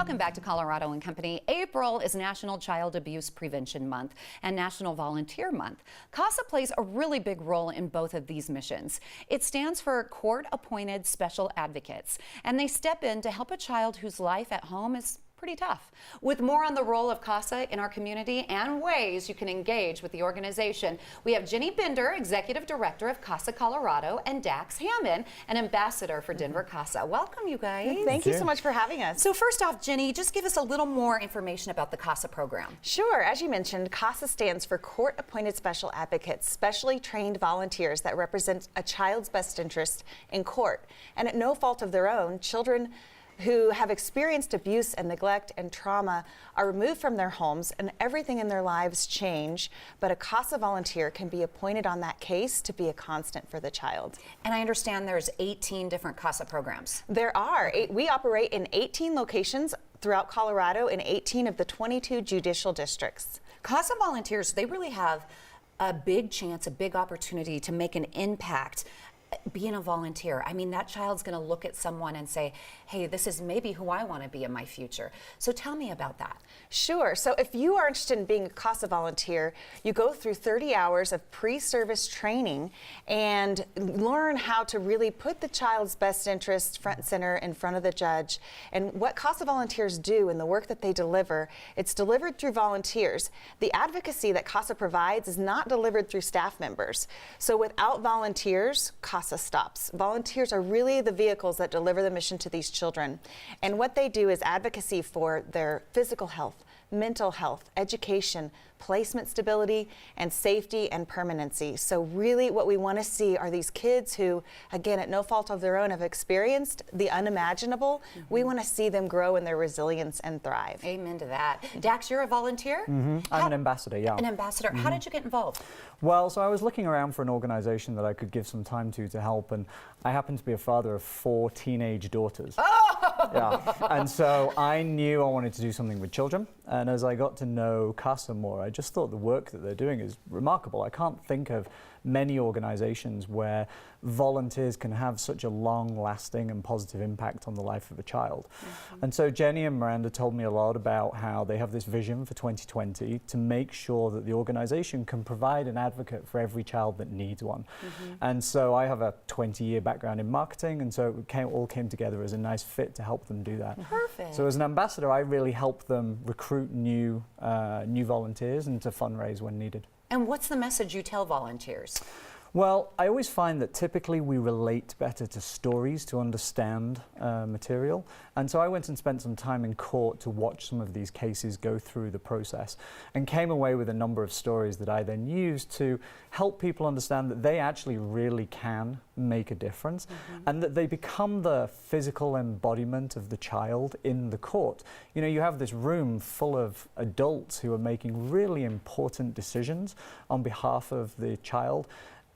Welcome back to Colorado and Company. April is National Child Abuse Prevention Month and National Volunteer Month. CASA plays a really big role in both of these missions. It stands for Court-Appointed Special Advocates, and they step in to help a child whose life at home is pretty tough. With more on the role of CASA in our community and ways you can engage with the organization, we have Jenny Bender, Executive Director of CASA Colorado, and Dax Hammond, an ambassador for Denver CASA. Welcome, you guys. Thank you so much for having us. So first off, Jenny, just give us a little more information about the CASA program. Sure. As you mentioned, CASA stands for Court-Appointed Special Advocates, specially trained volunteers that represent a child's best interest in court. And at no fault of their own, children who have experienced abuse and neglect and trauma are removed from their homes and everything in their lives change, but a CASA volunteer can be appointed on that case to be a constant for the child. And I understand there's 18 different CASA programs. There are. We operate in 18 locations throughout Colorado in 18 of the 22 judicial districts. CASA volunteers, they really have a big chance, a big opportunity to make an impact being a volunteer. I mean, that child's going to look at someone and say, hey, this is maybe who I want to be in my future. So tell me about that. Sure. So if you are interested in being a CASA volunteer, you go through 30 hours of pre-service training and learn how to really put the child's best interest front and center in front of the judge. And what CASA volunteers do and the work that they deliver, it's delivered through volunteers. The advocacy that CASA provides is not delivered through staff members. So without volunteers, CASA stops. Volunteers are really the vehicles that deliver the mission to these children. And what they do is advocacy for their physical health, mental health, education, placement stability, and safety and permanency. So really what we want to see are these kids who, again, at no fault of their own, have experienced the unimaginable. We want to see them grow in their resilience and thrive. Amen to that. Dax, you're a volunteer? I'm an ambassador, yeah. An ambassador. How did you get involved? Well, so I was looking around for an organization that I could give some time to help, and I happen to be a father of 4 teenage daughters. Oh! Yeah. And so I knew I wanted to do something with children, and as I got to know CASA more, I just thought the work that they're doing is remarkable. I can't think of many organizations where volunteers can have such a long-lasting and positive impact on the life of a child. And so Jenny and Miranda told me a lot about how they have this vision for 2020 to make sure that the organization can provide an advocate for every child that needs one. And so I have a 20-year background in marketing, and so it all came together as a nice fit to help them do that. Perfect. So as an ambassador, I really help them recruit new volunteers and to fundraise when needed. And what's the message you tell volunteers? Well, I always find that typically we relate better to stories to understand material. And so I went and spent some time in court to watch some of these cases go through the process and came away with a number of stories that I then used to help people understand that they actually really can make a difference and that they become the physical embodiment of the child in the court. You know, you have this room full of adults who are making really important decisions on behalf of the child.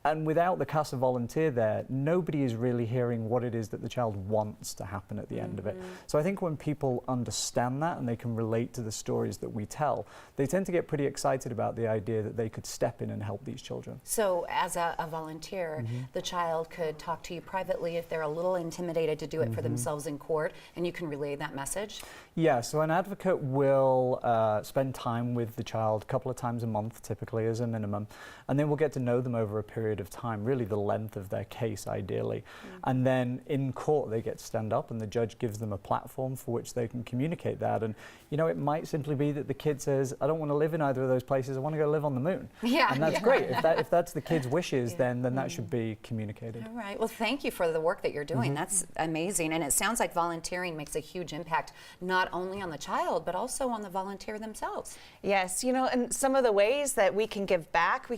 And without the CASA volunteer there, nobody is really hearing what it is that the child wants to happen at the end of it. So I think when people understand that and they can relate to the stories that we tell, they tend to get pretty excited about the idea that they could step in and help these children. So as a volunteer, the child could talk to you privately if they're a little intimidated to do it for themselves in court, and you can relay that message? Yeah, so an advocate will spend time with the child a couple of times a month, typically as a minimum, and then we'll get to know them over a period of time, really the length of their case ideally. And then in court they get to stand up and the judge gives them a platform for which they can communicate that. And you know, it might simply be that the kid says, I don't want to live in either of those places, I want to go live on the moon. Yeah. And that's great. If that's the kid's wishes, then that should be communicated. All right. Well, thank you for the work that you're doing. That's amazing. And it sounds like volunteering makes a huge impact, not only on the child, but also on the volunteer themselves. Yes, you know, and some of the ways that we can give back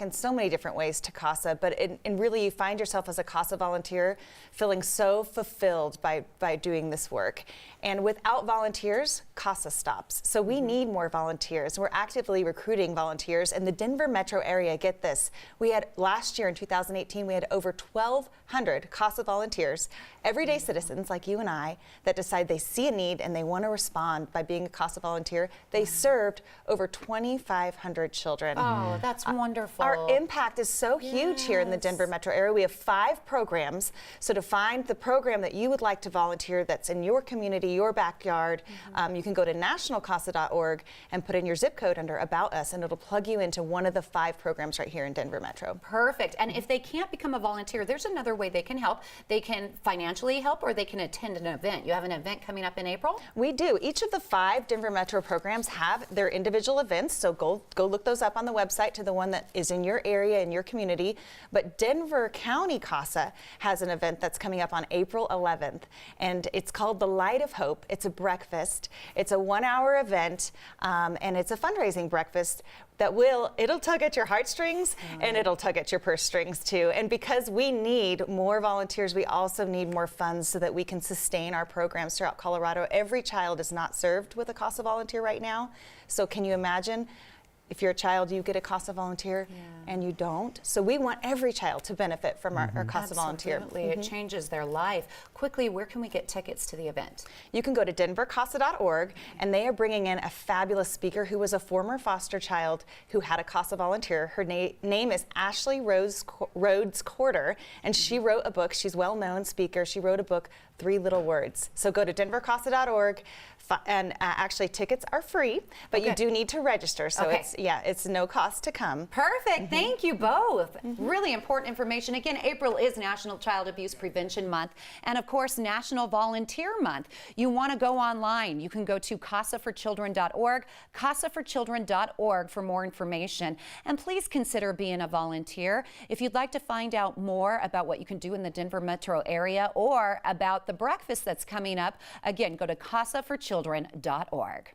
in so many different ways to CASA, but really you find yourself as a CASA volunteer feeling so fulfilled by doing this work. And without volunteers, CASA stops. So we need more volunteers. We're actively recruiting volunteers in the Denver metro area. Get this, we had last year in 2018, we had over 1,200 CASA volunteers, everyday citizens like you and I, that decide they see a need and they want to respond by being a CASA volunteer. They served over 2,500 children. Oh, that's wonderful. Our impact is so huge. huge here in the Denver metro area. We have 5 programs. So to find the program that you would like to volunteer that's in your community, your backyard, you can go to nationalcasa.org and put in your zip code under About Us, and it'll plug you into one of the 5 programs right here in Denver Metro. Perfect. And if they can't become a volunteer, there's another way they can help. They can financially help, or they can attend an event. You have an event coming up in April? We do. Each of the 5 Denver Metro programs have their individual events, so go look those up on the website to the one that is in your area, in your community. But Denver County CASA has an event that's coming up on April 11th, and it's called the Light of Hope. It's a breakfast. It's a 1-hour event, and it's a fundraising breakfast that it'll tug at your heartstrings and it'll tug at your purse strings too. And because we need more volunteers, we also need more funds so that we can sustain our programs throughout Colorado. Every child is not served with a CASA volunteer right now. So can you imagine? If you're a child, you get a CASA volunteer and you don't. So we want every child to benefit from our CASA volunteer. Absolutely. It changes their life. Quickly, where can we get tickets to the event? You can go to denvercasa.org, and they are bringing in a fabulous speaker who was a former foster child who had a CASA volunteer. Her name is Ashley Rhodes Corder, and she wrote a book. She's a well-known speaker. She wrote a book, 3 Little Words. So go to denvercasa.org, and actually tickets are free, but you do need to register. So it's no cost to come. Perfect. Thank you both. Really important information. Again, April is National Child Abuse Prevention Month, and of course National Volunteer Month. You want to go online. You can go to casaforchildren.org, casaforchildren.org for more information. And please consider being a volunteer. If you'd like to find out more about what you can do in the Denver metro area or about the breakfast that's coming up, again, go to casaforchildren.org.